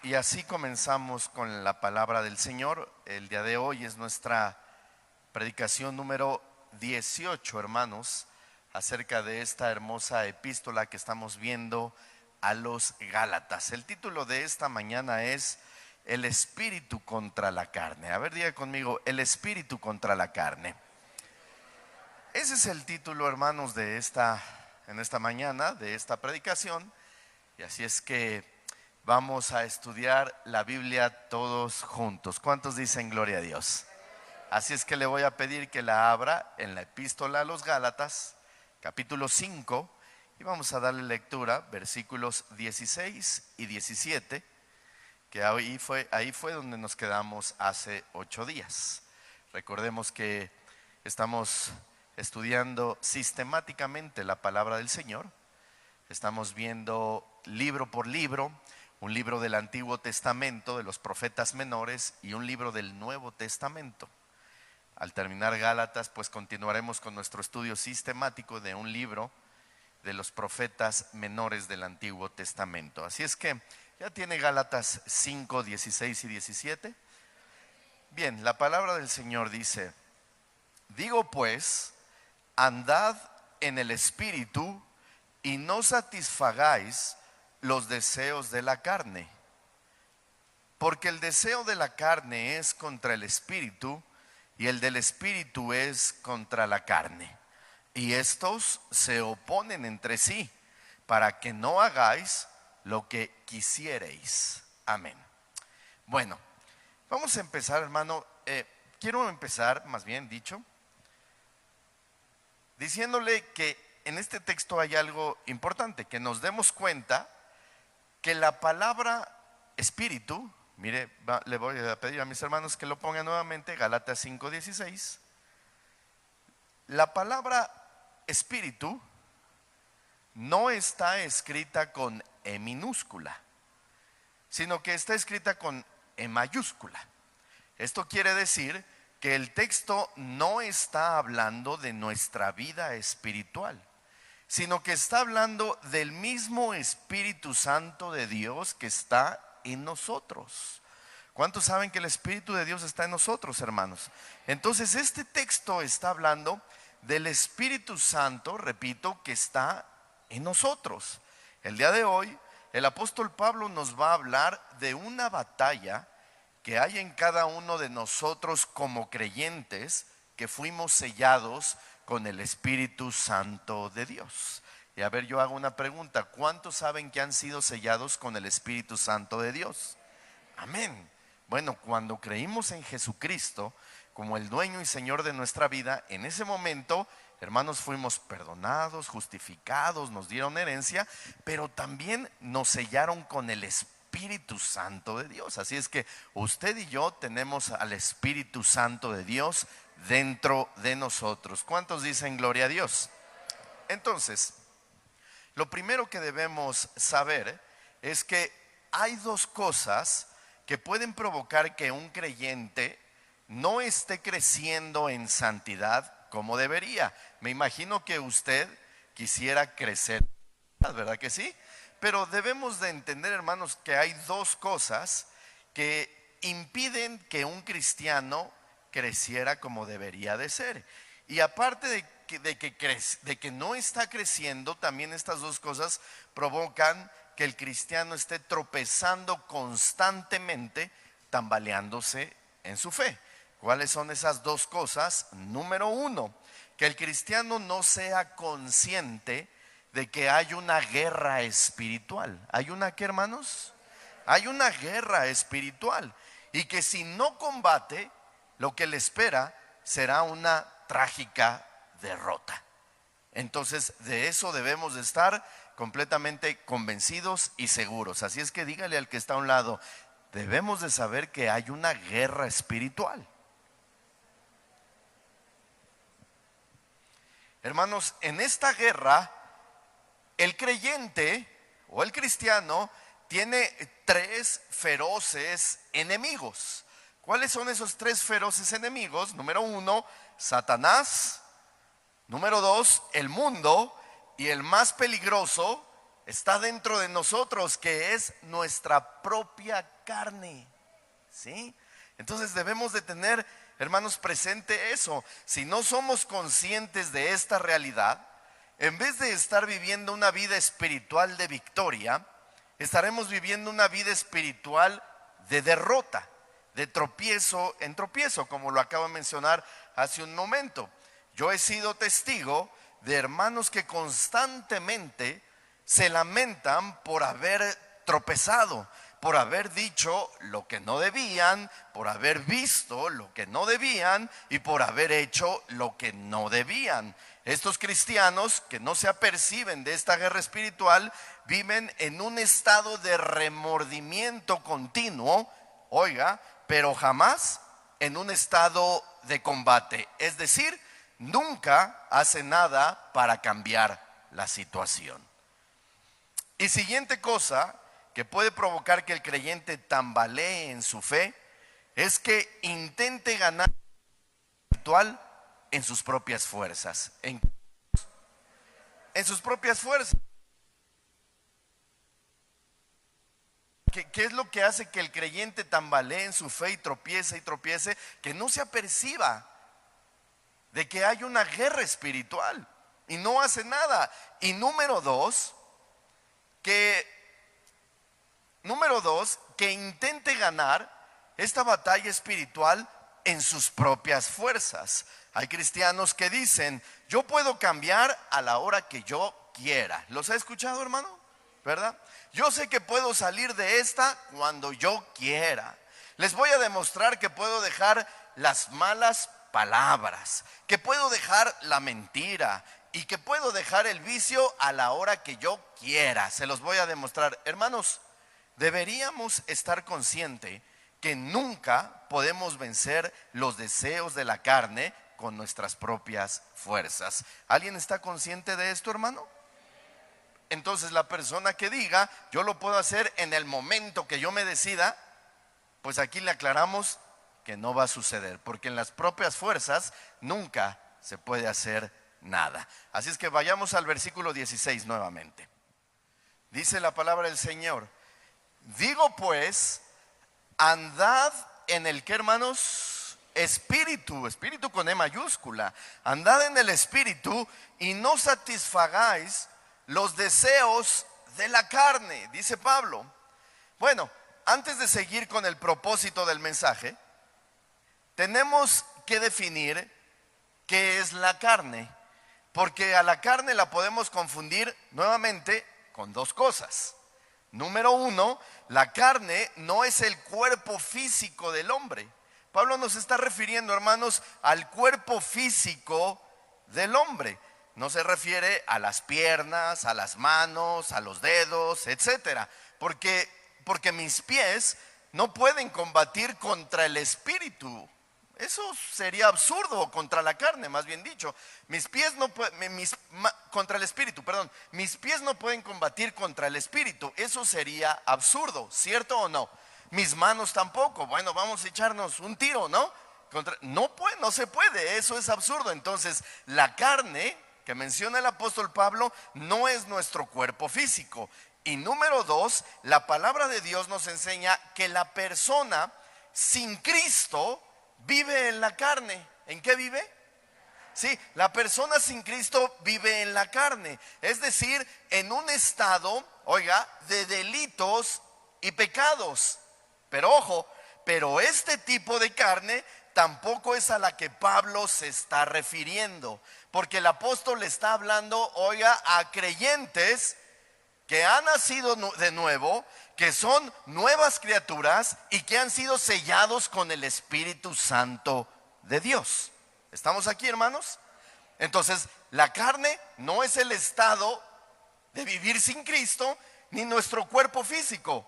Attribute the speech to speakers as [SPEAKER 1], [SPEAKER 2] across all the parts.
[SPEAKER 1] Y así comenzamos con la palabra del Señor. El día de hoy es nuestra predicación número 18, hermanos, acerca de esta hermosa epístola que estamos viendo a los Gálatas. El título de esta mañana es El espíritu contra la carne. A ver, diga conmigo, el espíritu contra la carne. Ese es el título, hermanos, en esta mañana, de esta predicación. Y así es que vamos a estudiar la Biblia todos juntos. ¿Cuántos dicen gloria a Dios? Así es que le voy a pedir que la abra en la epístola a los Gálatas, capítulo 5, y vamos a darle lectura, versículos 16 y 17, que ahí fue donde nos quedamos hace 8 días. Recordemos que estamos estudiando sistemáticamente la palabra del Señor. Estamos viendo libro por libro, un libro del Antiguo Testamento de los profetas menores y un libro del Nuevo Testamento. Al terminar Gálatas, pues continuaremos con nuestro estudio sistemático de un libro de los profetas menores del Antiguo Testamento. Así es que ya tiene Gálatas 5, 16 y 17. Bien, la palabra del Señor dice: digo pues, andad en el Espíritu y no satisfagáis los deseos de la carne, porque el deseo de la carne es contra el Espíritu y el del Espíritu es contra la carne, y estos se oponen entre sí, para que no hagáis lo que quisiereis. Amén. Bueno, vamos a empezar, hermano. Quiero empezar, más bien dicho, diciéndole que en este texto hay algo importante, que nos demos cuenta que la palabra espíritu, mire, le voy a pedir a mis hermanos que lo pongan nuevamente, Gálatas 5:16. La palabra espíritu no está escrita con E minúscula, sino que está escrita con E mayúscula. Esto quiere decir que el texto no está hablando de nuestra vida espiritual, sino que está hablando del mismo Espíritu Santo de Dios que está en nosotros. ¿Cuántos saben que el Espíritu de Dios está en nosotros, hermanos? Entonces este texto está hablando del Espíritu Santo, repito, que está en nosotros. El día de hoy el apóstol Pablo nos va a hablar de una batalla que hay en cada uno de nosotros como creyentes que fuimos sellados con el Espíritu Santo de Dios. Y a ver, yo hago una pregunta: ¿cuántos saben que han sido sellados con el Espíritu Santo de Dios? Amén. Bueno, cuando creímos en Jesucristo como el dueño y Señor de nuestra vida, en ese momento, hermanos, fuimos perdonados, justificados, nos dieron herencia, pero también nos sellaron con el Espíritu Santo de Dios. Así es que usted y yo tenemos al Espíritu Santo de Dios dentro de nosotros. ¿Cuántos dicen gloria a Dios? Entonces, lo primero que debemos saber es que hay dos cosas que pueden provocar que un creyente no esté creciendo en santidad como debería. Me imagino que usted quisiera crecer, ¿verdad que sí? Pero debemos de entender, hermanos, que hay dos cosas que impiden que un cristiano creciera como debería de ser. Y aparte de que no está creciendo, también estas dos cosas provocan que el cristiano esté tropezando constantemente, tambaleándose en su fe. ¿Cuáles son esas dos cosas? Número uno, que el cristiano no sea consciente de que hay una guerra espiritual. ¿Hay una qué, hermanos? Hay una guerra espiritual, y que si no combate, lo que le espera será una trágica derrota. Entonces, de eso debemos de estar completamente convencidos y seguros. Así es que dígale al que está a un lado: debemos de saber que hay una guerra espiritual. Hermanos, en esta guerra, el creyente o el cristiano tiene tres feroces enemigos. ¿Cuáles son esos tres feroces enemigos? Número uno, Satanás. Número dos, el mundo. Y el más peligroso, está dentro de nosotros, que es nuestra propia carne, ¿sí? Entonces debemos de tener, hermanos, presente eso. Si no somos conscientes de esta realidad, en vez de estar viviendo una vida espiritual de victoria, estaremos viviendo una vida espiritual de derrota, de tropiezo en tropiezo, como lo acabo de mencionar hace un momento. Yo he sido testigo de hermanos que constantemente se lamentan por haber tropezado, por haber dicho lo que no debían, por haber visto lo que no debían y por haber hecho lo que no debían. Estos cristianos que no se aperciben de esta guerra espiritual viven en un estado de remordimiento continuo, oiga, pero jamás en un estado de combate. Es decir, nunca hace nada para cambiar la situación. Y siguiente cosa que puede provocar que el creyente tambalee en su fe es que intente ganar espiritual en sus propias fuerzas. En sus propias fuerzas. ¿Qué es lo que hace que el creyente tambalee en su fe y tropiece? Que no se aperciba de que hay una guerra espiritual y no hace nada. Y número dos, que intente ganar esta batalla espiritual en sus propias fuerzas. Hay cristianos que dicen, yo puedo cambiar a la hora que yo quiera. ¿Los ha escuchado, hermano? ¿Verdad? Yo sé que puedo salir de esta cuando yo quiera. Les voy a demostrar que puedo dejar las malas palabras, que puedo dejar la mentira y que puedo dejar el vicio a la hora que yo quiera. Se los voy a demostrar. Hermanos, deberíamos estar conscientes que nunca podemos vencer los deseos de la carne con nuestras propias fuerzas. ¿Alguien está consciente de esto, hermano? Entonces la persona que diga, yo lo puedo hacer en el momento que yo me decida, pues aquí le aclaramos que no va a suceder, porque en las propias fuerzas nunca se puede hacer nada. Así es que vayamos al versículo 16 nuevamente. Dice la palabra del Señor: digo pues, andad en el que, hermanos, espíritu con E mayúscula. Andad en el espíritu y no satisfagáis los deseos de la carne, dice Pablo. Bueno, antes de seguir con el propósito del mensaje, tenemos que definir qué es la carne, porque a la carne la podemos confundir nuevamente con dos cosas. Número uno, la carne no es el cuerpo físico del hombre. Pablo nos está refiriendo, hermanos, al cuerpo físico del hombre. No se refiere a las piernas, a las manos, a los dedos, etcétera. Porque mis pies no pueden combatir contra el espíritu. Eso sería absurdo, contra la carne, más bien dicho. Mis pies no pueden, contra el espíritu, perdón. Mis pies no pueden combatir contra el espíritu. Eso sería absurdo, ¿cierto o no? Mis manos tampoco. Bueno, vamos a echarnos un tiro, ¿no? No se puede, eso es absurdo. Entonces, la carne que menciona el apóstol Pablo no es nuestro cuerpo físico. Y número dos, la palabra de Dios nos enseña que la persona sin Cristo vive en la carne. ¿En qué vive? Sí, la persona sin Cristo vive en la carne. Es decir, en un estado, oiga, de delitos y pecados. Pero ojo, pero este tipo de carne tampoco es a la que Pablo se está refiriendo, porque el apóstol le está hablando, oiga, a creyentes que han nacido de nuevo, que son nuevas criaturas y que han sido sellados con el Espíritu Santo de Dios. ¿Estamos aquí, hermanos? Entonces, la carne no es el estado de vivir sin Cristo, ni nuestro cuerpo físico.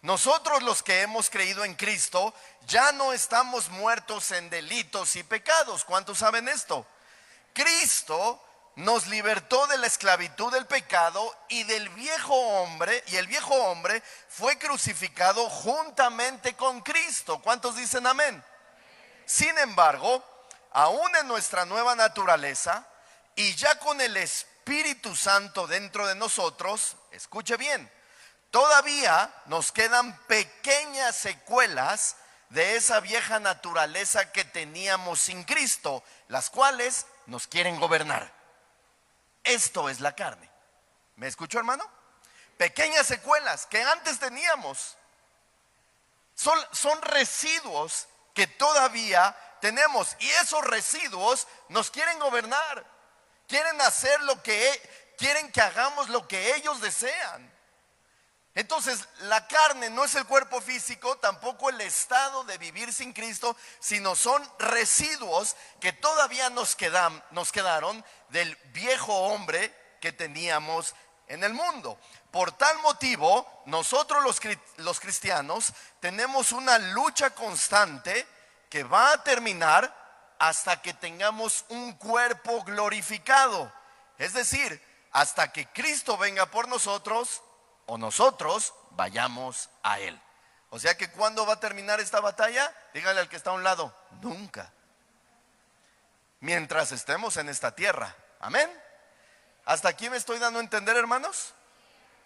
[SPEAKER 1] Nosotros, los que hemos creído en Cristo, ya no estamos muertos en delitos y pecados. ¿Cuántos saben esto? Cristo nos libertó de la esclavitud del pecado y del viejo hombre, y el viejo hombre fue crucificado juntamente con Cristo. ¿Cuántos dicen amén? Sin embargo, aún en nuestra nueva naturaleza y ya con el Espíritu Espíritu Santo dentro de nosotros, escuche bien, todavía nos quedan pequeñas secuelas de esa vieja naturaleza que teníamos sin Cristo, las cuales nos quieren gobernar. Esto es la carne. ¿Me escuchó, hermano? Pequeñas secuelas que antes teníamos. Son residuos que todavía tenemos, y esos residuos nos quieren gobernar. Quieren hacer quieren que hagamos lo que ellos desean. Entonces, la carne no es el cuerpo físico, tampoco el estado de vivir sin Cristo, sino son residuos que todavía nos quedaron del viejo hombre que teníamos en el mundo. Por tal motivo, nosotros los cristianos tenemos una lucha constante que va a terminar hasta que tengamos un cuerpo glorificado. Es decir, hasta que Cristo venga por nosotros o nosotros vayamos a Él. O sea que ¿cuándo va a terminar esta batalla? Dígale al que está a un lado, nunca. Mientras estemos en esta tierra. Amén. ¿Hasta aquí me estoy dando a entender, hermanos?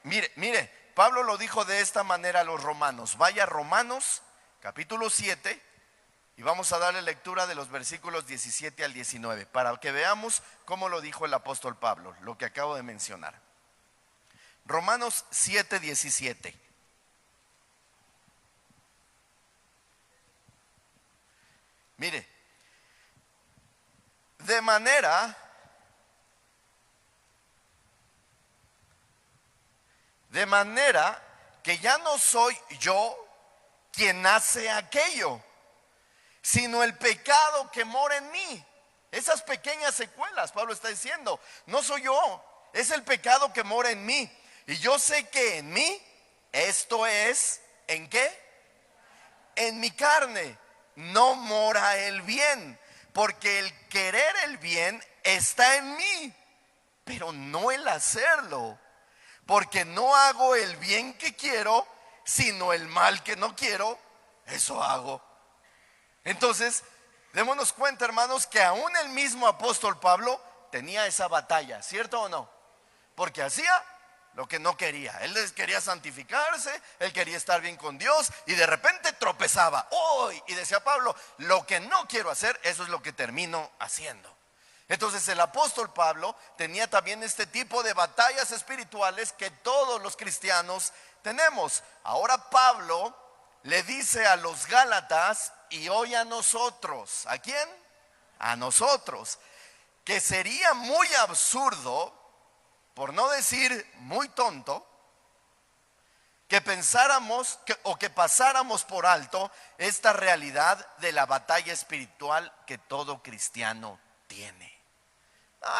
[SPEAKER 1] Mire, Pablo lo dijo de esta manera a los romanos. Vaya a Romanos capítulo 7 y vamos a darle lectura de los versículos 17 al 19 para que veamos cómo lo dijo el apóstol Pablo, lo que acabo de mencionar. Romanos 7, 17. Mire, de manera que ya no soy yo quien hace aquello, sino el pecado que mora en mí. Esas pequeñas secuelas, Pablo está diciendo, no soy yo, es el pecado que mora en mí. Y yo sé que en mí, esto es, ¿en qué? En mi carne no mora el bien, porque el querer el bien está en mí, pero no el hacerlo. Porque no hago el bien que quiero, sino el mal que no quiero, eso hago. Entonces, démonos cuenta, hermanos, que aún el mismo apóstol Pablo tenía esa batalla, ¿cierto o no? Porque hacía lo que no quería. Él quería santificarse, él quería estar bien con Dios, y de repente tropezaba. ¡Oh! Y decía Pablo, lo que no quiero hacer, eso es lo que termino haciendo. Entonces el apóstol Pablo tenía también este tipo de batallas espirituales que todos los cristianos tenemos. Ahora Pablo le dice a los Gálatas y hoy a nosotros, ¿a quién? A nosotros, que sería muy absurdo, por no decir muy tonto, que pensáramos o que pasáramos por alto esta realidad de la batalla espiritual que todo cristiano tiene.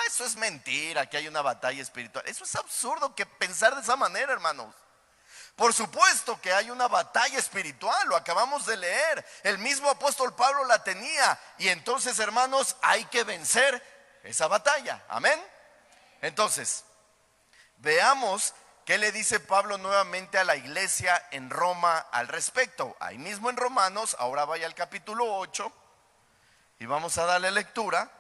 [SPEAKER 1] Eso es mentira, que hay una batalla espiritual. Eso es absurdo que pensar de esa manera, hermanos. Por supuesto que hay una batalla espiritual, lo acabamos de leer. El mismo apóstol Pablo la tenía. Y entonces, hermanos, hay que vencer esa batalla. Amén. Entonces, veamos qué le dice Pablo nuevamente a la iglesia en Roma al respecto. Ahí mismo en Romanos, ahora vaya al capítulo 8 y vamos a darle lectura.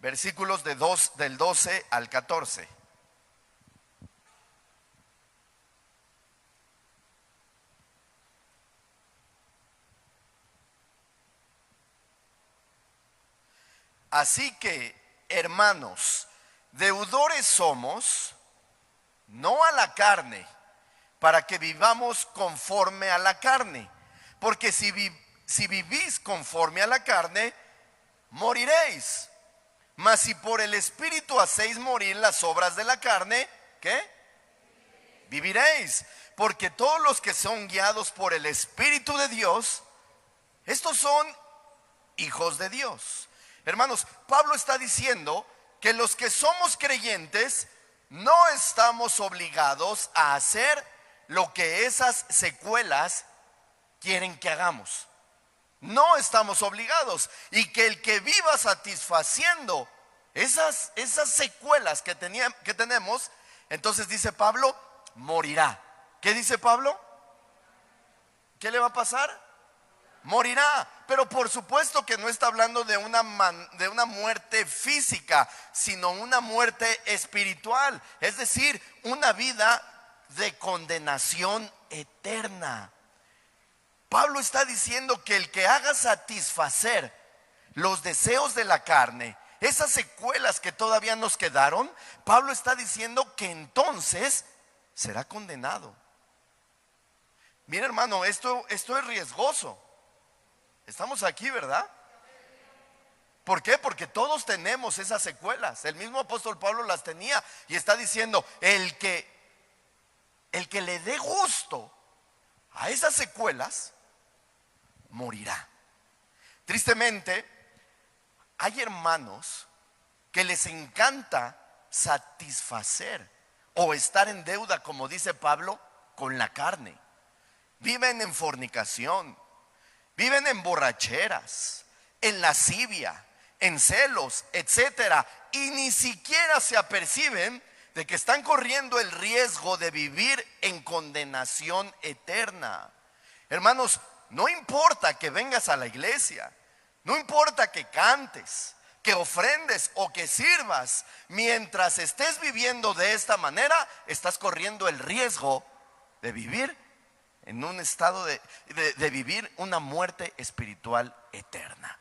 [SPEAKER 1] Versículos del 12 al 14. Así que, hermanos, deudores somos, no a la carne, para que vivamos conforme a la carne. Porque si vivís conforme a la carne, moriréis. Mas si por el Espíritu hacéis morir las obras de la carne, ¿qué? Viviréis. Porque todos los que son guiados por el Espíritu de Dios, estos son hijos de Dios. Hermanos, Pablo está diciendo que los que somos creyentes no estamos obligados a hacer lo que esas secuelas quieren que hagamos. No estamos obligados, y que el que viva satisfaciendo esas secuelas que tenemos, entonces dice Pablo, morirá. ¿Qué dice Pablo? ¿Qué le va a pasar? Morirá. Pero por supuesto que no está hablando de una muerte física, sino una muerte espiritual. Es decir, una vida de condenación eterna. Pablo está diciendo que el que haga satisfacer los deseos de la carne, esas secuelas que todavía nos quedaron, Pablo está diciendo que entonces será condenado. Mira, hermano, esto es riesgoso. Estamos aquí, ¿verdad? ¿Por qué? Porque todos tenemos esas secuelas. El mismo apóstol Pablo las tenía y está diciendo, el que le dé gusto a esas secuelas morirá. Tristemente, hay hermanos que les encanta satisfacer o estar en deuda, como dice Pablo, con la carne. Viven en fornicación, viven en borracheras, en lascivia, en celos, etcétera, y ni siquiera se aperciben de que están corriendo el riesgo de vivir en condenación eterna. Hermanos, no importa que vengas a la iglesia, no importa que cantes, que ofrendes o que sirvas, mientras estés viviendo de esta manera, estás corriendo el riesgo de vivir en un estado de vivir una muerte espiritual eterna.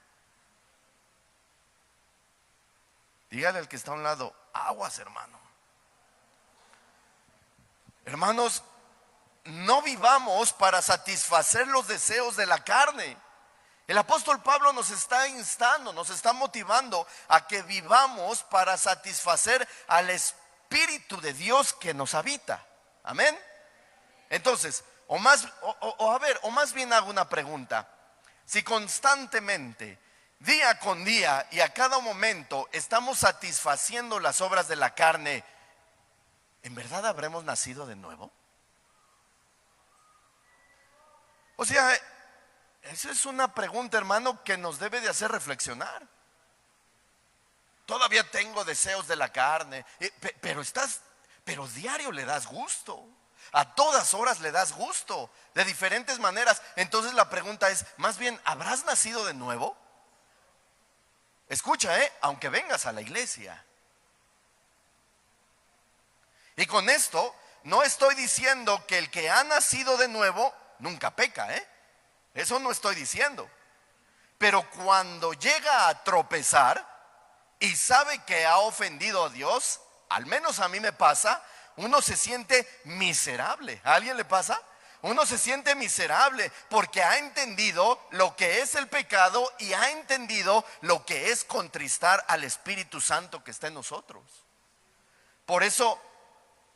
[SPEAKER 1] Dígale al que está a un lado, aguas, hermano. Hermanos, no vivamos para satisfacer los deseos de la carne. El apóstol Pablo nos está instando, nos está motivando a que vivamos para satisfacer al Espíritu de Dios que nos habita. Amén. Entonces, o más bien hago una pregunta. Si constantemente, día con día y a cada momento estamos satisfaciendo las obras de la carne, ¿en verdad habremos nacido de nuevo? O sea, esa es una pregunta, hermano, que nos debe de hacer reflexionar. Todavía tengo deseos de la carne, pero diario le das gusto. A todas horas le das gusto, de diferentes maneras. Entonces la pregunta es, más bien, ¿habrás nacido de nuevo? Escucha, aunque vengas a la iglesia. Y con esto no estoy diciendo que el que ha nacido de nuevo nunca peca, eso no estoy diciendo. Pero cuando llega a tropezar y sabe que ha ofendido a Dios, al menos a mí me pasa, uno se siente miserable. ¿A alguien le pasa? Uno se siente miserable porque ha entendido lo que es el pecado y ha entendido lo que es contristar al Espíritu Santo que está en nosotros. Por eso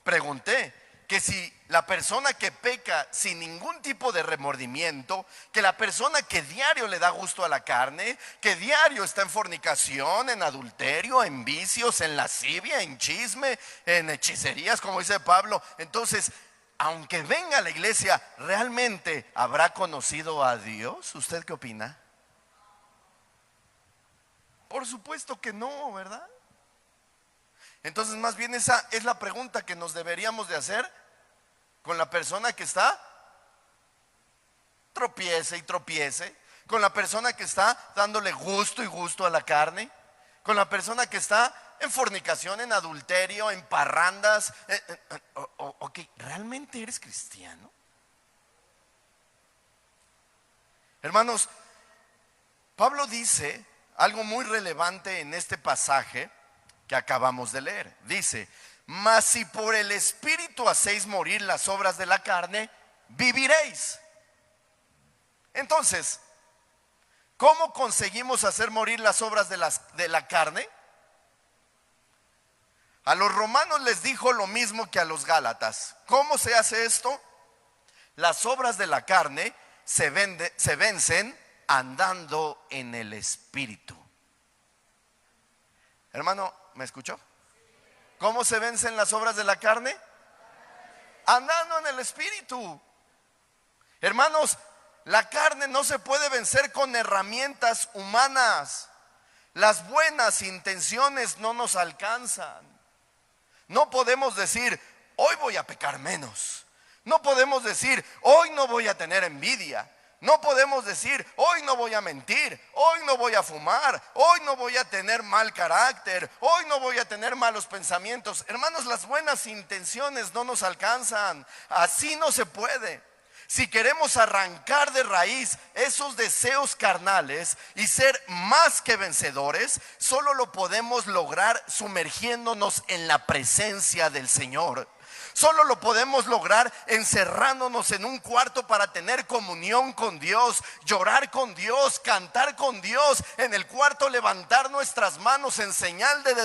[SPEAKER 1] pregunté que si la persona que peca sin ningún tipo de remordimiento, que la persona que diario le da gusto a la carne, que diario está en fornicación, en adulterio, en vicios, en lascivia, en chisme, en hechicerías, como dice Pablo, entonces, aunque venga a la iglesia, ¿realmente habrá conocido a Dios? ¿Usted qué opina? Por supuesto que no, ¿verdad? Entonces, más bien esa es la pregunta que nos deberíamos de hacer con la persona que está tropiece y tropiece, con la persona que está dándole gusto y gusto a la carne, con la persona que está en fornicación, en adulterio, en parrandas. Ok, ¿realmente eres cristiano? Hermanos, Pablo dice algo muy relevante en este pasaje que acabamos de leer. Dice, mas si por el Espíritu hacéis morir las obras de la carne, viviréis. Entonces, ¿cómo conseguimos hacer morir las obras de la carne? A los romanos les dijo lo mismo que a los gálatas. ¿Cómo se hace esto? Las obras de la carne se vencen andando en el Espíritu. Hermano, ¿me escuchó? ¿Cómo se vencen las obras de la carne? Andando en el Espíritu. Hermanos, la carne no se puede vencer con herramientas humanas. Las buenas intenciones no nos alcanzan. No podemos decir, hoy voy a pecar menos. No podemos decir, hoy no voy a tener envidia. No podemos decir, hoy no voy a mentir, hoy no voy a fumar, hoy no voy a tener mal carácter, hoy no voy a tener malos pensamientos. Hermanos, las buenas intenciones no nos alcanzan. Así no se puede. Si queremos arrancar de raíz esos deseos carnales y ser más que vencedores, solo lo podemos lograr sumergiéndonos en la presencia del Señor. Solo lo podemos lograr encerrándonos en un cuarto para tener comunión con Dios, llorar con Dios, cantar con Dios. En el cuarto levantar nuestras manos en señal de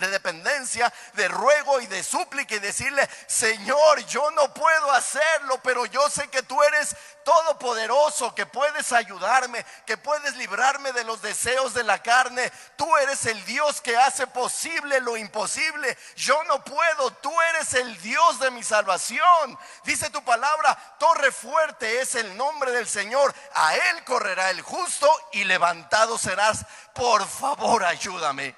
[SPEAKER 1] dependencia, de ruego y de súplica, y decirle: Señor, yo no puedo hacerlo, pero yo sé que tú eres todopoderoso, que puedes ayudarme, que puedes librarme de los deseos de la carne. Tú eres el Dios que hace posible lo imposible. Yo no puedo, tú eres el Dios de mi salvación. Dice tu palabra: torre fuerte es el nombre del Señor, a él correrá el justo y levantado serás. Por favor, ayúdame.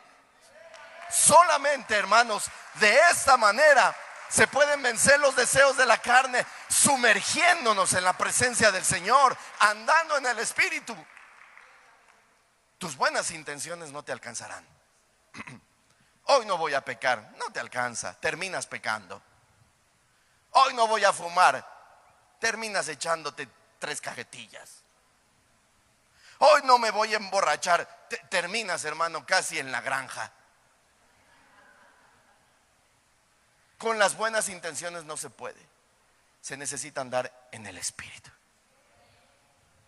[SPEAKER 1] Solamente, hermanos, de esta manera se pueden vencer los deseos de la carne, sumergiéndonos en la presencia del Señor, andando en el Espíritu. Tus buenas intenciones no te alcanzarán. Hoy no voy a pecar, no te alcanza, terminas pecando. Hoy no voy a fumar, terminas echándote 3 cajetillas. Hoy no me voy a emborrachar, terminas, hermano, casi en la granja. Con las buenas intenciones no se puede. Se necesita andar en el Espíritu.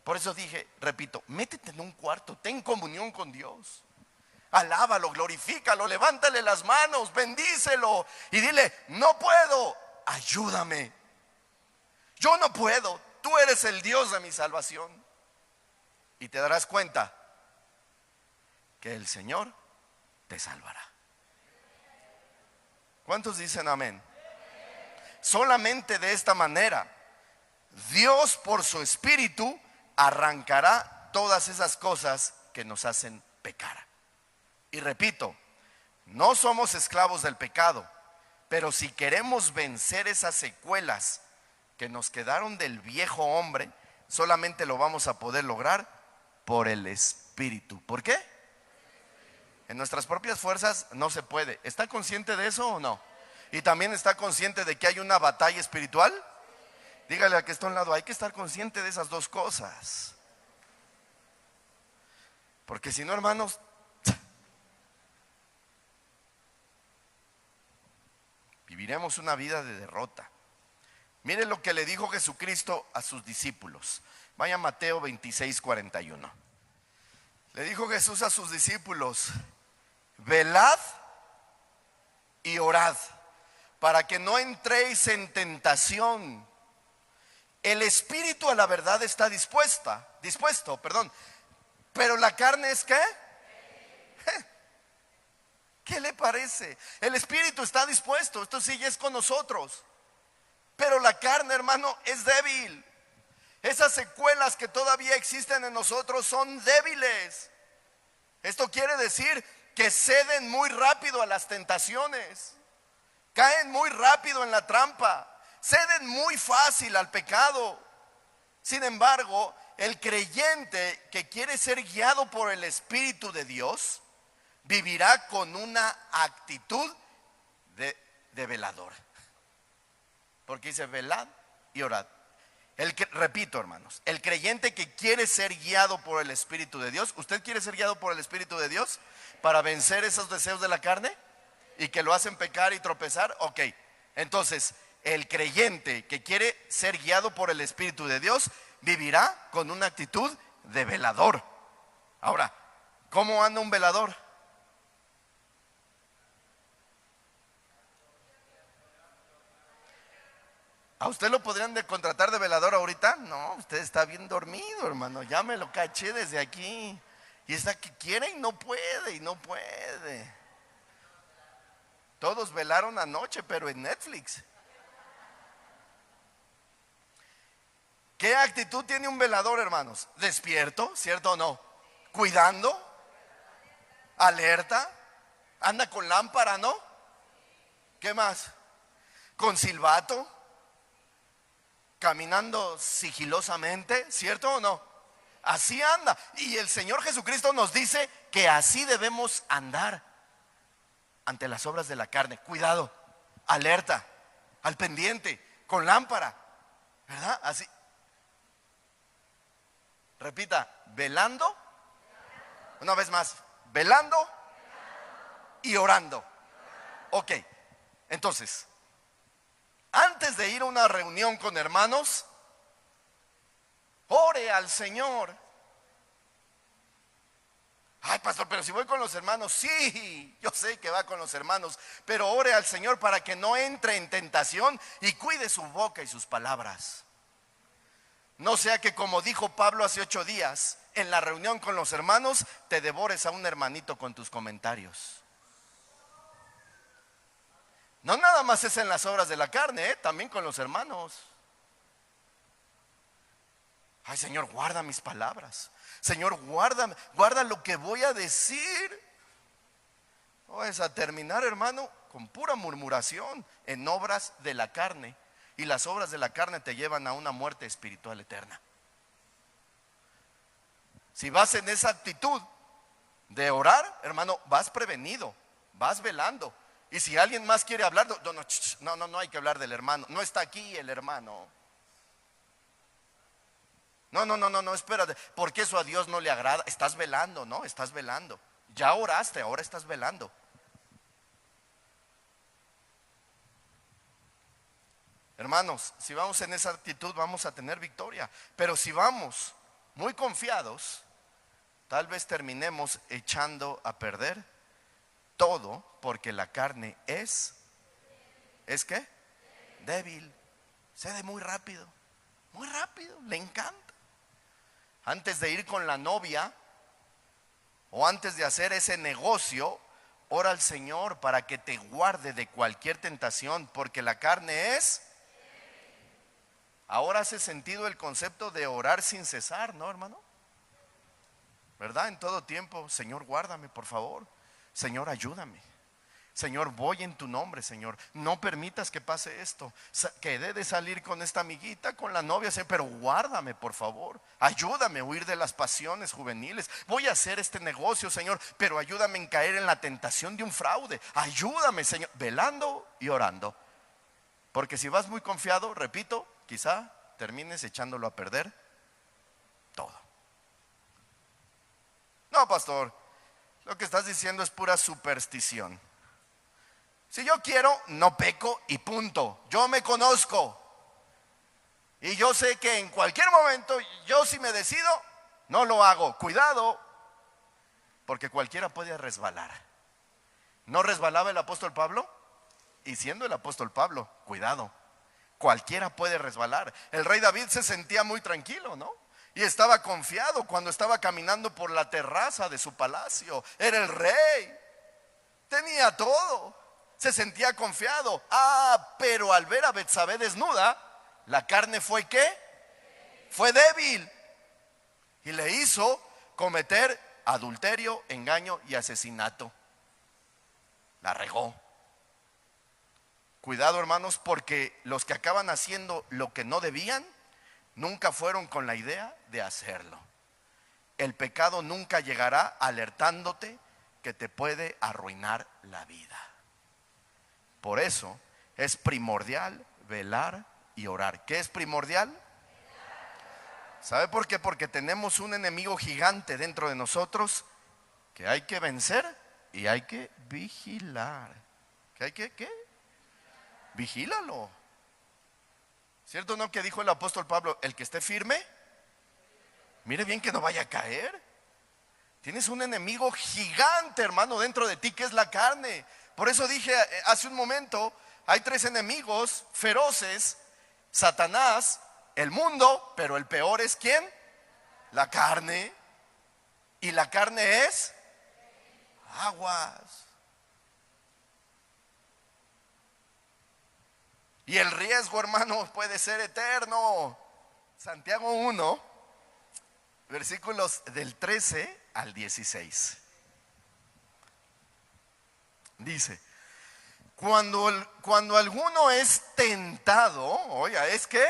[SPEAKER 1] Por eso dije, repito, métete en un cuarto, ten comunión con Dios. Alábalo, glorifícalo, levántale las manos, bendícelo y dile: no puedo, ayúdame. Yo no puedo, tú eres el Dios de mi salvación. Y te darás cuenta que el Señor te salvará. ¿Cuántos dicen amén? Solamente de esta manera Dios, por su Espíritu, arrancará todas esas cosas que nos hacen pecar. Y repito, no somos esclavos del pecado, pero si queremos vencer esas secuelas que nos quedaron del viejo hombre, solamente lo vamos a poder lograr por el Espíritu. ¿Por qué? En nuestras propias fuerzas no se puede. ¿Está consciente de eso o no? ¿Y también está consciente de que hay una batalla espiritual? Dígale al que está a un lado: hay que estar consciente de esas dos cosas. Porque si no, hermanos, viviremos una vida de derrota. Mire lo que le dijo Jesucristo a sus discípulos. Vaya a Mateo 26:41. Le dijo Jesús a sus discípulos: velad y orad para que no entréis en tentación. El espíritu a la verdad está dispuesto, pero la carne es ¿qué? ¿Qué le parece? El espíritu está dispuesto, esto sí ya es con nosotros, pero la carne, hermano, es débil. Esas secuelas que todavía existen en nosotros son débiles. Esto quiere decir que ceden muy rápido a las tentaciones, caen muy rápido en la trampa, ceden muy fácil al pecado. Sin embargo, el creyente que quiere ser guiado por el Espíritu de Dios vivirá con una actitud de velador. Porque dice: velad y orad. Repito, hermanos, el creyente que quiere ser guiado por el Espíritu de Dios. ¿Usted quiere ser guiado por el Espíritu de Dios para vencer esos deseos de la carne y que lo hacen pecar y tropezar? Ok, entonces el creyente que quiere ser guiado por el Espíritu de Dios vivirá con una actitud de velador. Ahora, ¿cómo anda un velador? ¿A usted lo podrían contratar de velador ahorita? No, usted está bien dormido, hermano. Ya me lo caché desde aquí. Y está que quiere y no puede. Todos velaron anoche, pero en Netflix. ¿Qué actitud tiene un velador, hermanos? Despierto, ¿cierto o no? Cuidando, alerta, anda con lámpara, ¿no? ¿Qué más? Con silbato. caminando sigilosamente, ¿cierto o no? Así anda. Y el Señor Jesucristo nos dice que así debemos andar ante las obras de la carne. Cuidado, alerta, al pendiente, con lámpara, ¿verdad? Así. Repita, velando. Una vez más, velando y orando. Ok, entonces, antes de ir a una reunión con hermanos, ore al Señor. Ay, pastor, pero si voy con los hermanos, sí, yo sé que va con los hermanos, pero ore al Señor para que no entre en tentación y cuide su boca y sus palabras. No sea que, como dijo Pablo hace 8 días, en la reunión con los hermanos, te devores a un hermanito con tus comentarios. No nada más es en las obras de la carne, también con los hermanos. Ay, Señor, guarda mis palabras. Señor, guarda lo que voy a decir. No vas a terminar, hermano, con pura murmuración en obras de la carne. Y las obras de la carne te llevan a una muerte espiritual eterna. Si vas en esa actitud de orar, hermano, vas prevenido, vas velando. Y si alguien más quiere hablar, no hay que hablar del hermano. No está aquí el hermano. No, espérate, porque eso a Dios no le agrada. Estás velando, ¿no? Estás velando. Ya oraste, ahora estás velando. Hermanos, si vamos en esa actitud vamos a tener victoria. Pero si vamos muy confiados, tal vez terminemos echando a perder todo, porque la carne ¿es qué? Débil. Cede muy rápido, le encanta. Antes de ir con la novia o antes de hacer ese negocio, ora al Señor para que te guarde de cualquier tentación, porque la carne es. Ahora hace sentido el concepto de orar sin cesar, ¿no, hermano? ¿Verdad? En todo tiempo, Señor, guárdame, por favor. Señor, ayúdame. Señor, voy en tu nombre, Señor. No permitas que pase esto. Quedé de salir con esta amiguita, con la novia, pero guárdame, por favor. Ayúdame a huir de las pasiones juveniles. Voy a hacer este negocio, Señor, pero ayúdame en caer en la tentación de un fraude. Ayúdame, Señor, velando y orando. Porque si vas muy confiado, repito, quizá termines echándolo a perder todo. No, pastor, lo que estás diciendo es pura superstición. Si yo quiero, no peco y punto. Yo me conozco. Y yo sé que en cualquier momento, yo si me decido, no lo hago. Cuidado, porque cualquiera puede resbalar. ¿No resbalaba el apóstol Pablo? Y siendo el apóstol Pablo, cuidado, cualquiera puede resbalar. El rey David se sentía muy tranquilo, ¿no? Y estaba confiado cuando estaba caminando por la terraza de su palacio. Era el rey, tenía todo, se sentía confiado. Pero al ver a Betsabé desnuda, la carne fue ¿qué? Fue débil. Y le hizo cometer adulterio, engaño y asesinato. La regó. Cuidado, hermanos, porque los que acaban haciendo lo que no debían, nunca fueron con la idea de hacerlo. El pecado nunca llegará alertándote que te puede arruinar la vida. Por eso es primordial velar y orar. ¿Qué es primordial? ¿Sabe por qué? Porque tenemos un enemigo gigante dentro de nosotros que hay que vencer y hay que vigilar. ¿Qué hay que qué? Vigílalo. ¿Cierto o no que dijo el apóstol Pablo? El que esté firme, mire bien que no vaya a caer. Tienes un enemigo gigante, hermano, dentro de ti, que es la carne. Por eso dije hace un momento, hay 3 enemigos feroces: Satanás, el mundo, pero el peor es ¿quién? La carne. Y la carne es aguas. Y el riesgo, hermano, puede ser eterno. Santiago 1, versículos del 13 al 16. Dice: cuando alguno es tentado, oiga, ¿es qué?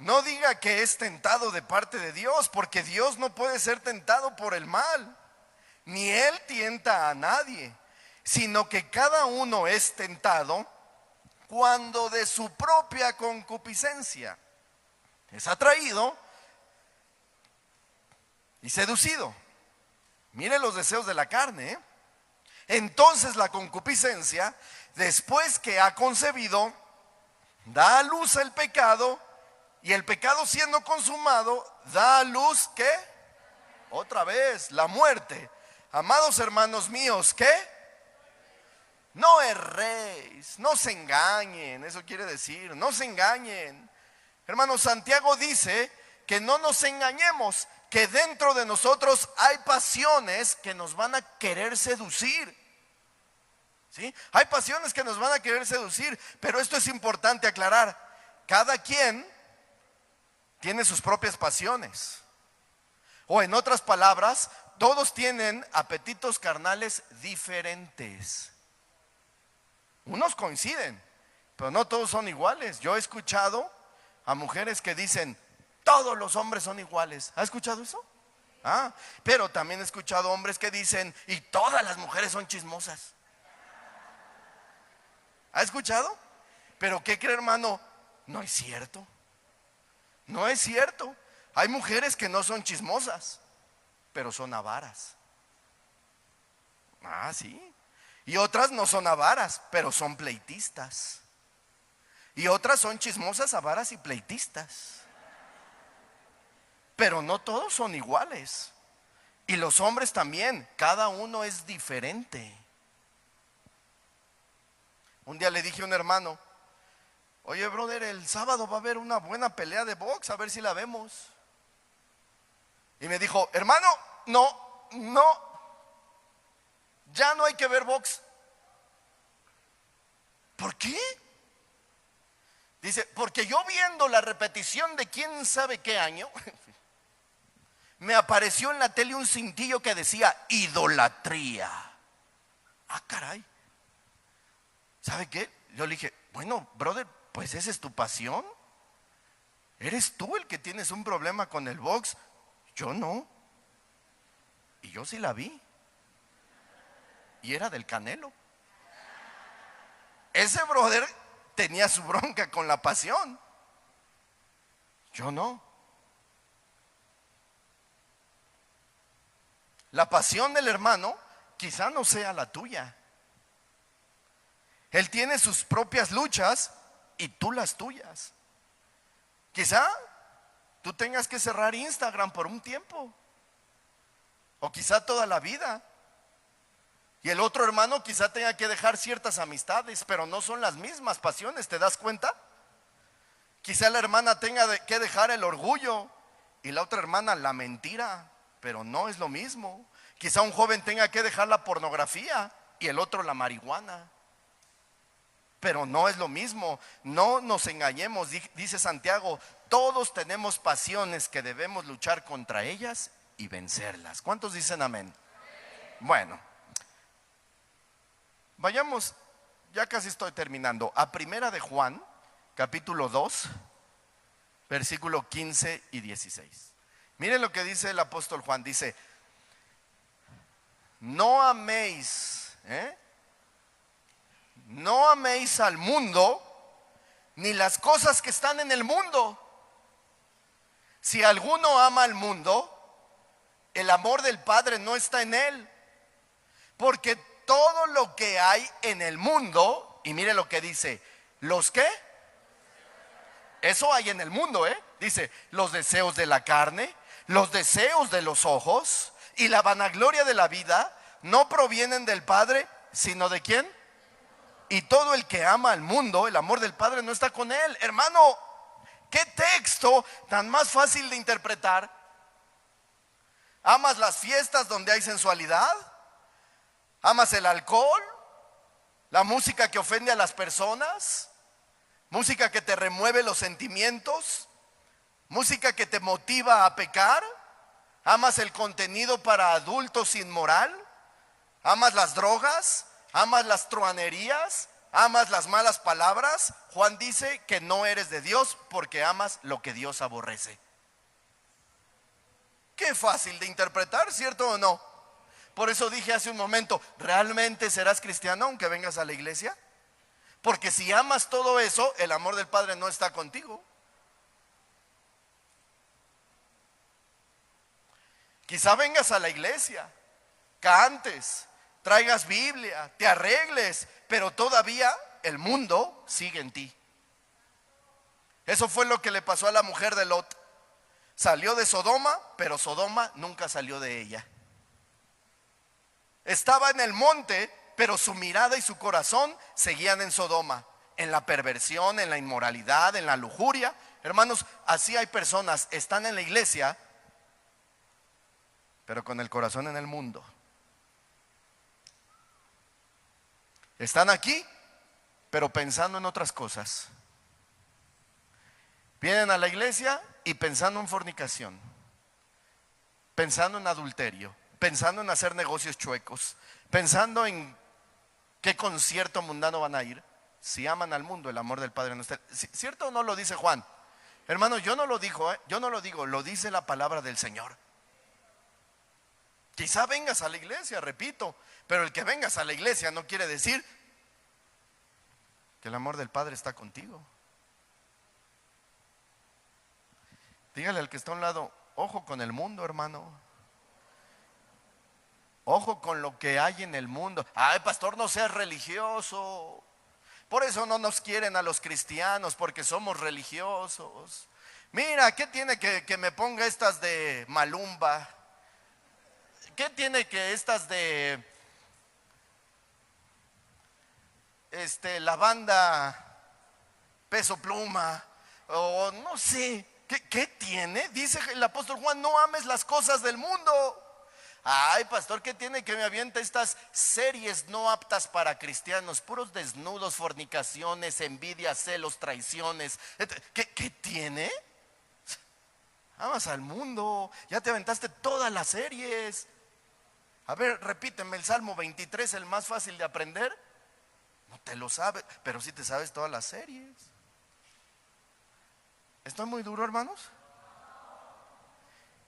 [SPEAKER 1] no diga que es tentado de parte de Dios, porque Dios no puede ser tentado por el mal, ni Él tienta a nadie, sino que cada uno es tentado cuando de su propia concupiscencia es atraído y seducido. Mire los deseos de la carne, ¿eh? Entonces la concupiscencia, después que ha concebido, da a luz el pecado, y el pecado siendo consumado, da a luz, ¿qué? Otra vez, la muerte. Amados hermanos míos, ¿qué? No erréis, no se engañen, eso quiere decir, no se engañen. Hermano, Santiago dice que no nos engañemos, que dentro de nosotros hay pasiones que nos van a querer seducir. ¿Sí? Hay pasiones que nos van a querer seducir, pero esto es importante aclarar. Cada quien tiene sus propias pasiones. O en otras palabras, todos tienen apetitos carnales diferentes. Unos coinciden, pero no todos son iguales. Yo he escuchado a mujeres que dicen, todos los hombres son iguales. ¿Ha escuchado eso? Pero también he escuchado hombres que dicen, y todas las mujeres son chismosas. ¿Ha escuchado? Pero ¿qué cree, hermano? No es cierto. No es cierto. Hay mujeres que no son chismosas, pero son avaras. Sí. Y otras no son avaras, pero son pleitistas. Y otras son chismosas, avaras y pleitistas. Pero no todos son iguales. Y los hombres también, cada uno es diferente. Un día le dije a un hermano, oye brother, el sábado va a haber una buena pelea de box, a ver si la vemos. Y me dijo, hermano, no, ya no hay que ver box. ¿Por qué? Dice, porque yo viendo la repetición de quién sabe qué año, me apareció en la tele un cintillo que decía idolatría. Caray. ¿Sabe qué? Yo le dije, bueno, brother, pues esa es tu pasión. ¿Eres tú el que tienes un problema con el box? Yo no. Y yo sí la vi. Y era del Canelo. Ese brother tenía su bronca con la pasión. Yo no. La pasión del hermano quizá no sea la tuya. Él tiene sus propias luchas y tú las tuyas. Quizá tú tengas que cerrar Instagram por un tiempo, o quizá toda la vida. Y el otro hermano quizá tenga que dejar ciertas amistades, pero no son las mismas pasiones, ¿te das cuenta? Quizá la hermana tenga que dejar el orgullo y la otra hermana la mentira, pero no es lo mismo. Quizá un joven tenga que dejar la pornografía y el otro la marihuana, pero no es lo mismo. No nos engañemos, dice Santiago, todos tenemos pasiones que debemos luchar contra ellas y vencerlas. ¿Cuántos dicen amén? Bueno, vayamos, ya casi estoy terminando, a Primera de Juan, capítulo 2, versículo 15 y 16. Miren lo que dice el apóstol Juan, dice, no améis, no améis al mundo, ni las cosas que están en el mundo. Si alguno ama al mundo, el amor del Padre no está en él. Porque todo lo que hay en el mundo, y mire lo que dice, ¿los qué? Eso hay en el mundo, dice, los deseos de la carne, los deseos de los ojos y la vanagloria de la vida no provienen del Padre, sino ¿de quién? Y todo el que ama al mundo, el amor del Padre no está con él. Hermano, qué texto tan más fácil de interpretar. ¿Amas las fiestas donde hay sensualidad? ¿Amas el alcohol? ¿La música que ofende a las personas? ¿Música que te remueve los sentimientos? ¿Música que te motiva a pecar? ¿Amas el contenido para adultos sin moral? ¿Amas las drogas? ¿Amas las truanerías? ¿Amas las malas palabras? Juan dice que no eres de Dios porque amas lo que Dios aborrece. Qué fácil de interpretar, ¿cierto o no? Por eso dije hace un momento, ¿realmente serás cristiano aunque vengas a la iglesia? Porque si amas todo eso, el amor del Padre no está contigo. Quizá vengas a la iglesia, cantes, traigas Biblia, te arregles, pero todavía el mundo sigue en ti. Eso fue lo que le pasó a la mujer de Lot. Salió de Sodoma, pero Sodoma nunca salió de ella. Estaba en el monte, pero su mirada y su corazón seguían en Sodoma, en la perversión, en la inmoralidad, en la lujuria. Hermanos, así hay personas, están en la iglesia, pero con el corazón en el mundo. Están aquí, pero pensando en otras cosas. Vienen a la iglesia y pensando en fornicación, pensando en adulterio, pensando en hacer negocios chuecos, pensando en qué concierto mundano van a ir. Si aman al mundo, el amor del Padre no está. ¿Cierto o no lo dice Juan? Hermano, yo no lo digo, yo no lo digo, lo dice la palabra del Señor. Quizá vengas a la iglesia, repito, pero el que vengas a la iglesia no quiere decir que el amor del Padre está contigo. Dígale al que está a un lado, ojo con el mundo, hermano. Ojo con lo que hay en el mundo. Ay, pastor, no seas religioso. Por eso no nos quieren a los cristianos, porque somos religiosos. Mira, ¿qué tiene que me ponga estas de Malumba? ¿Qué tiene que estas de la banda Peso Pluma? O no sé, ¿qué tiene? Dice el apóstol Juan, no ames las cosas del mundo. Ay, pastor, ¿qué tiene que me avienta estas series no aptas para cristianos? Puros desnudos, fornicaciones, envidia, celos, traiciones. ¿Qué tiene? Amas al mundo, ya te aventaste todas las series. A ver, repíteme el Salmo 23, el más fácil de aprender. No te lo sabes, pero sí te sabes todas las series. ¿Estoy muy duro, hermanos?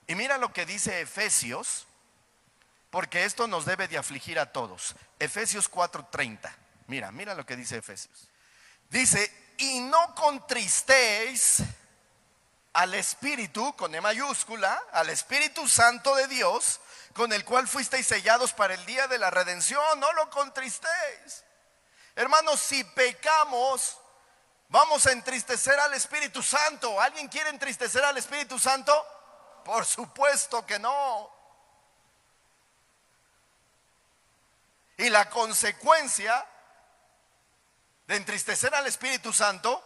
[SPEAKER 1] Y mira lo que dice Efesios, porque esto nos debe de afligir a todos. Efesios 4:30. Mira lo que dice Efesios. Dice, y no contristéis al Espíritu, con E mayúscula, al Espíritu Santo de Dios, con el cual fuisteis sellados para el día de la redención. No lo contristéis. Hermanos, si pecamos, vamos a entristecer al Espíritu Santo. ¿Alguien quiere entristecer al Espíritu Santo? Por supuesto que no. Y la consecuencia de entristecer al Espíritu Santo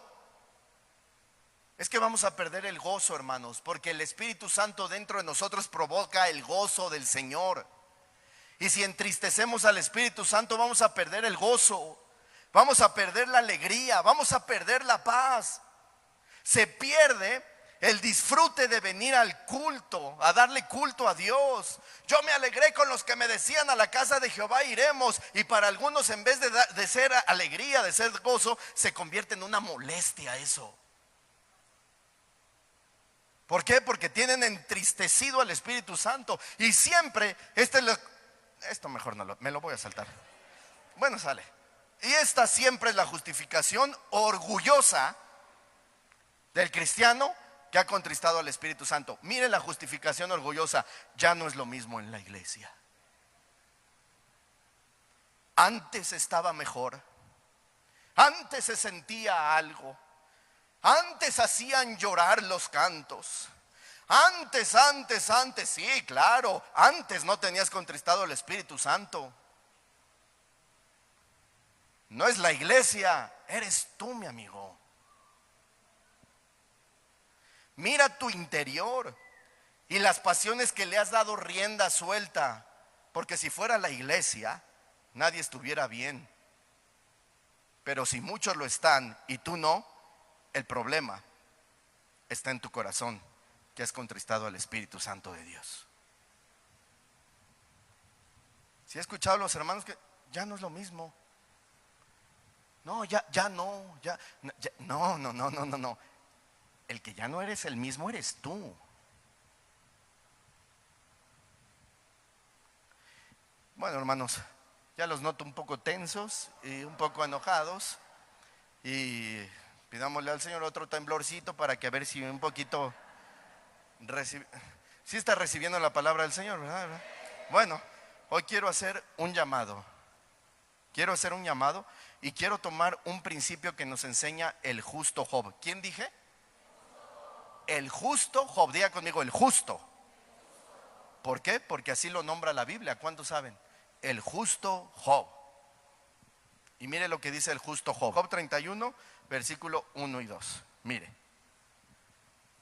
[SPEAKER 1] es que vamos a perder el gozo, hermanos, porque el Espíritu Santo dentro de nosotros provoca el gozo del Señor. Y si entristecemos al Espíritu Santo, vamos a perder el gozo, vamos a perder la alegría, vamos a perder la paz. Se pierde el disfrute de venir al culto, a darle culto a Dios. Yo me alegré con los que me decían, a la casa de Jehová iremos. Y para algunos, en vez de ser alegría, de ser gozo, se convierte en una molestia eso. ¿Por qué? Porque tienen entristecido al Espíritu Santo. Y siempre, esto mejor no me lo voy a saltar. Bueno, sale. Y esta siempre es la justificación orgullosa del cristiano que ha contristado al Espíritu Santo. Mire la justificación orgullosa, ya no es lo mismo en la iglesia. Antes estaba mejor. Antes se sentía algo. Antes hacían llorar los cantos. Antes, sí, claro. Antes no tenías contristado al Espíritu Santo. No es la iglesia, eres tú, mi amigo. Mira tu interior y las pasiones que le has dado rienda suelta. Porque si fuera la iglesia, nadie estuviera bien. Pero si muchos lo están y tú no, el problema está en tu corazón, que has contristado al Espíritu Santo de Dios. Si he escuchado a los hermanos que ya no es lo mismo. No, ya no, no, no, no, no, no, no. El que ya no eres el mismo eres tú. Bueno, hermanos, ya los noto un poco tensos y un poco enojados. Y pidámosle al Señor otro temblorcito para que a ver si un poquito sí está recibiendo la palabra del Señor, ¿verdad? Bueno, hoy quiero hacer un llamado. Quiero hacer un llamado y quiero tomar un principio que nos enseña el justo Job. ¿Quién dije? El justo Job. Diga conmigo, el justo. ¿Por qué? Porque así lo nombra la Biblia. ¿Cuántos saben? El justo Job. Y mire lo que dice el justo Job. Job 31, versículo 1 y 2. Mire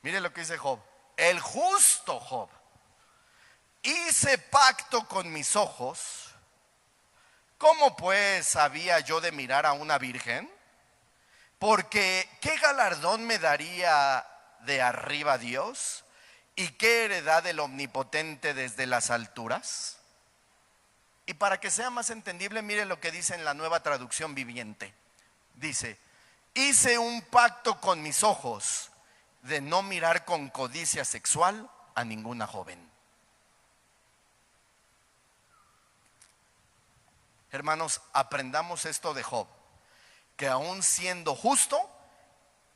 [SPEAKER 1] lo que dice Job. El justo Job. Hice pacto con mis ojos. ¿Cómo pues había yo de mirar a una virgen? Porque ¿qué galardón me daría de arriba Dios? ¿Y qué heredad del omnipotente desde las alturas? Y para que sea más entendible, mire lo que dice en la Nueva Traducción Viviente. Dice, hice un pacto con mis ojos de no mirar con codicia sexual a ninguna joven. Hermanos, aprendamos esto de Job, que aún siendo justo,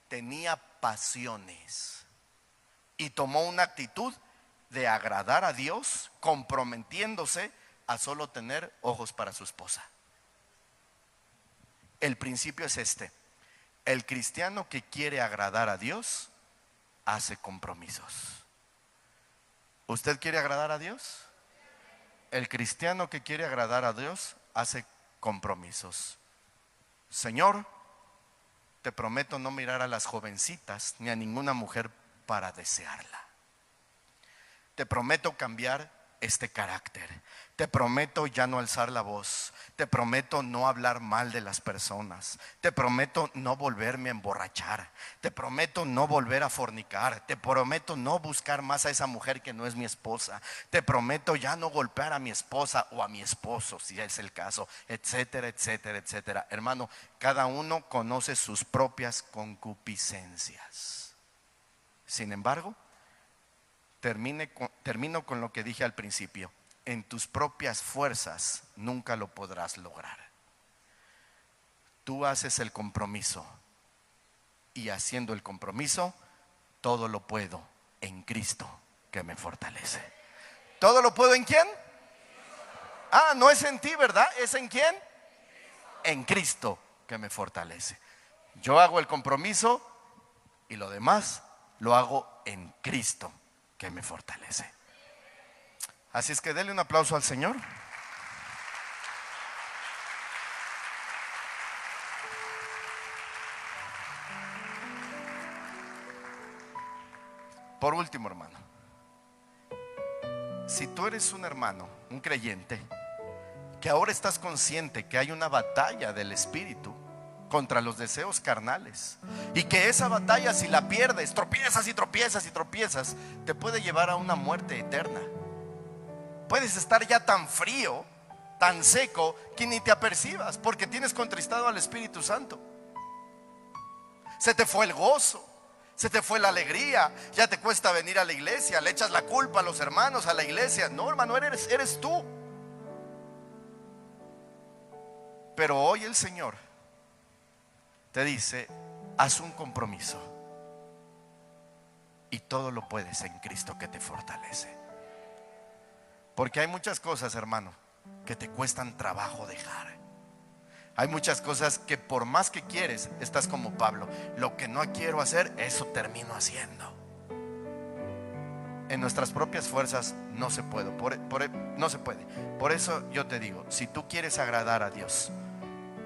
[SPEAKER 1] tenía pasiones y tomó una actitud de agradar a Dios, comprometiéndose a solo tener ojos para su esposa. El principio es este: el cristiano que quiere agradar a Dios hace compromisos. ¿Usted quiere agradar a Dios? El cristiano que quiere agradar a Dios hace compromisos. Señor, te prometo no mirar a las jovencitas ni a ninguna mujer para desearla. Te prometo cambiar este carácter. Te prometo ya no alzar la voz. Te prometo no hablar mal de las personas. Te prometo no volverme a emborrachar. Te prometo no volver a fornicar. Te prometo no buscar más a esa mujer que no es mi esposa. Te prometo ya no golpear a mi esposa o a mi esposo, si es el caso, etcétera, etcétera, etcétera. Hermano, cada uno conoce sus propias concupiscencias. Sin embargo, termino con lo que dije al principio. En tus propias fuerzas nunca lo podrás lograr. Tú haces el compromiso, y haciendo el compromiso, todo lo puedo en Cristo que me fortalece. ¿Todo lo puedo en quién? No es en ti, ¿verdad? ¿Es en quién? En Cristo que me fortalece. Yo hago el compromiso y lo demás lo hago en Cristo que me fortalece. Así es que denle un aplauso al Señor. Por último, hermano, si tú eres un hermano, un creyente, que ahora estás consciente que hay una batalla del espíritu contra los deseos carnales, y que esa batalla, si la pierdes, tropiezas y tropiezas y tropiezas, te puede llevar a una muerte eterna. Puedes estar ya tan frío, tan seco, que ni te apercibas, porque tienes contristado al Espíritu Santo. Se te fue el gozo, se te fue la alegría, ya te cuesta venir a la iglesia, le echas la culpa a los hermanos, a la iglesia. No, hermano, eres tú. Pero hoy el Señor te dice, haz un compromiso y todo lo puedes en Cristo que te fortalece. Porque hay muchas cosas, hermano, que te cuestan trabajo dejar. Hay muchas cosas que por más que quieres, estás como Pablo. Lo que no quiero hacer, eso termino haciendo. En nuestras propias fuerzas no se puede. No se puede. Por eso yo te digo, si tú quieres agradar a Dios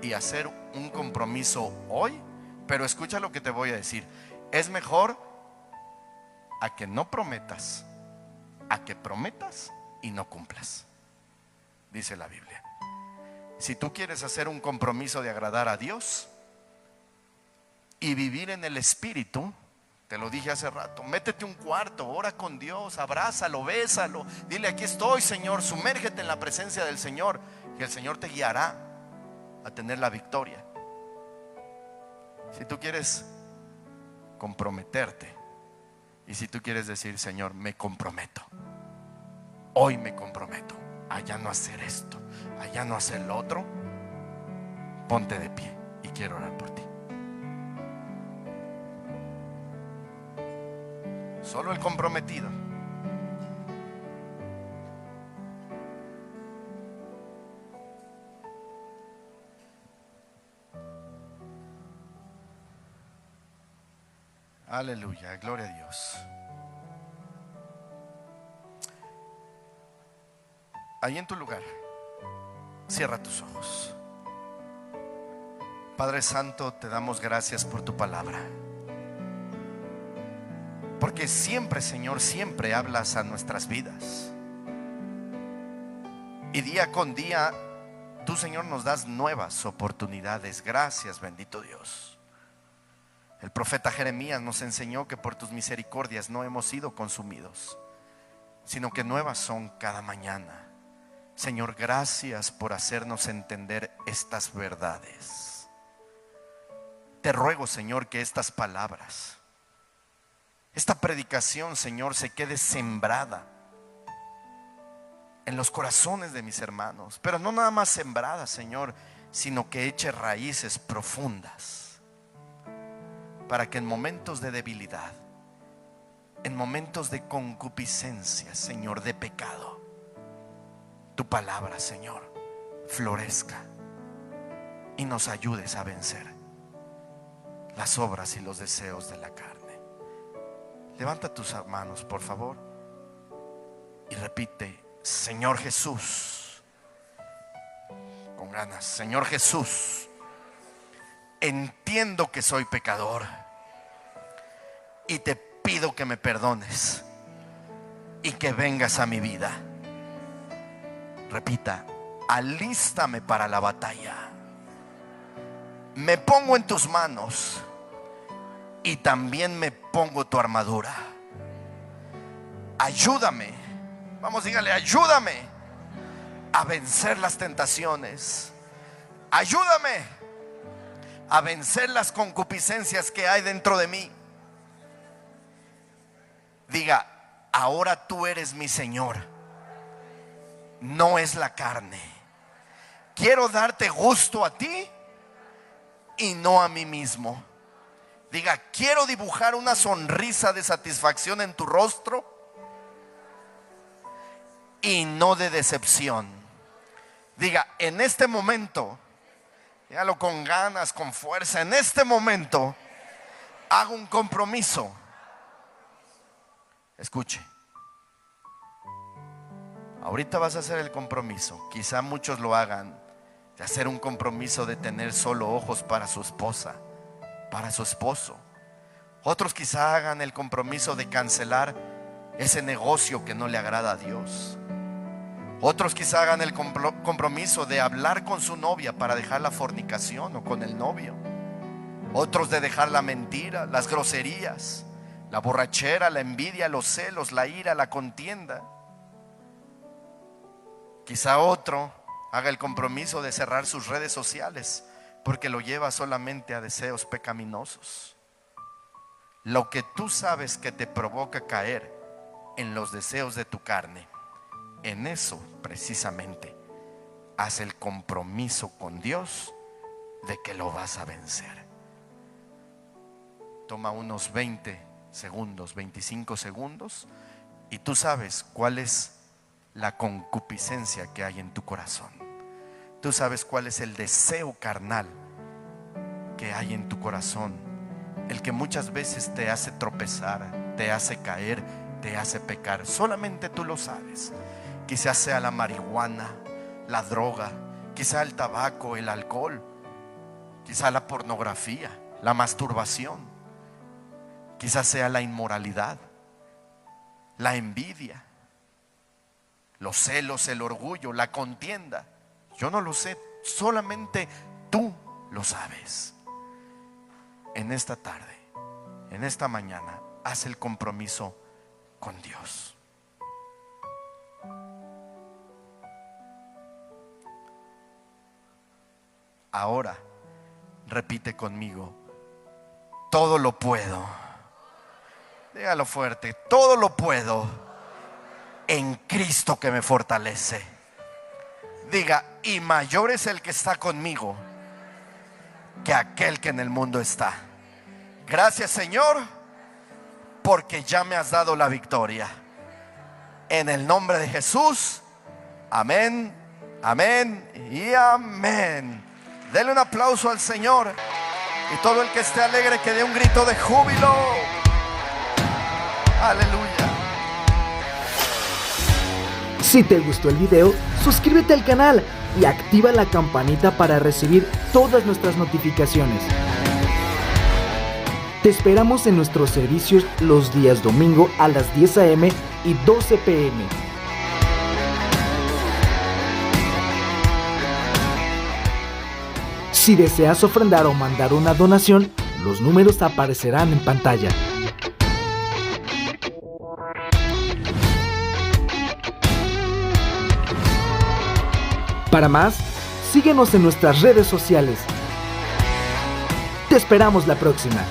[SPEAKER 1] y hacer un compromiso hoy, pero escucha lo que te voy a decir, es mejor a que no prometas, a que prometas y no cumplas, dice la Biblia. Si tú quieres hacer un compromiso de agradar a Dios y vivir en el Espíritu, te lo dije hace rato, métete un cuarto, ora con Dios, abrázalo, bésalo, dile aquí estoy, Señor, sumérgete en la presencia del Señor, y el Señor te guiará a tener la victoria. Si tú quieres comprometerte y si tú quieres decir, Señor, me comprometo, hoy me comprometo a ya no hacer esto, a ya no hacer lo otro, ponte de pie y quiero orar por ti. Solo el comprometido. Aleluya, gloria a Dios. Ahí en tu lugar, cierra tus ojos. Padre Santo, te damos gracias por tu palabra, porque siempre, Señor, siempre hablas a nuestras vidas. Y día con día, tú, Señor, nos das nuevas oportunidades. Gracias, bendito Dios. El profeta Jeremías nos enseñó que por tus misericordias no hemos sido consumidos, sino que nuevas son cada mañana. Señor, gracias por hacernos entender estas verdades. Te ruego, Señor, que estas palabras, esta predicación, Señor, se quede sembrada en los corazones de mis hermanos, pero no nada más sembrada, Señor, sino que eche raíces profundas, para que en momentos de debilidad, en momentos de concupiscencia, Señor, de pecado, tu palabra, Señor, florezca y nos ayudes a vencer las obras y los deseos de la carne. Levanta tus manos, por favor, y repite: Señor Jesús, con ganas. Señor Jesús, entiendo que soy pecador y te pido que me perdones y que vengas a mi vida. Repita: alístame para la batalla. Me pongo en tus manos y también me pongo tu armadura. Ayúdame, vamos, dígale, ayúdame a vencer las tentaciones. Ayúdame a vencer las concupiscencias que hay dentro de mí. Diga: ahora tú eres mi Señor, no es la carne. Quiero darte gusto a ti y no a mí mismo. Diga: quiero dibujar una sonrisa de satisfacción en tu rostro y no de decepción. Diga: en este momento, dígalo con ganas, con fuerza, en este momento hago un compromiso. Escuche, ahorita vas a hacer el compromiso. Quizá muchos lo hagan, de hacer un compromiso de tener solo ojos para su esposa, para su esposo. Otros quizá hagan el compromiso de cancelar ese negocio que no le agrada a Dios. Otros quizá hagan el compromiso de hablar con su novia para dejar la fornicación, o con el novio. Otros de dejar la mentira, las groserías, la borrachera, la envidia, los celos, la ira, la contienda. Quizá otro haga el compromiso de cerrar sus redes sociales porque lo lleva solamente a deseos pecaminosos. Lo que tú sabes que te provoca caer en los deseos de tu carne, en eso precisamente haz el compromiso con Dios de que lo vas a vencer. Toma unos 20 segundos, 25 segundos, y tú sabes cuál es la concupiscencia que hay en tu corazón. Tú sabes cuál es el deseo carnal que hay en tu corazón, el que muchas veces te hace tropezar, te hace caer, te hace pecar. Solamente tú lo sabes. Quizás sea la marihuana, la droga, quizá el tabaco, el alcohol, quizá la pornografía, la masturbación, quizás sea la inmoralidad, la envidia, los celos, el orgullo, la contienda. Yo no lo sé, solamente tú lo sabes. En esta tarde, en esta mañana, haz el compromiso con Dios. Ahora repite conmigo: todo lo puedo. Dígalo fuerte, todo lo puedo en Cristo que me fortalece. Diga, y mayor es el que está conmigo que aquel que en el mundo está. Gracias, Señor, porque ya me has dado la victoria. En el nombre de Jesús, amén, amén y amén. Denle un aplauso al Señor. Y todo el que esté alegre, que dé un grito de júbilo. Aleluya.
[SPEAKER 2] Si te gustó el video, suscríbete al canal y activa la campanita para recibir todas nuestras notificaciones. Te esperamos en nuestros servicios los días domingo a las 10 a.m. y 12 p.m. Si deseas ofrendar o mandar una donación, los números aparecerán en pantalla. Para más, síguenos en nuestras redes sociales. Te esperamos la próxima.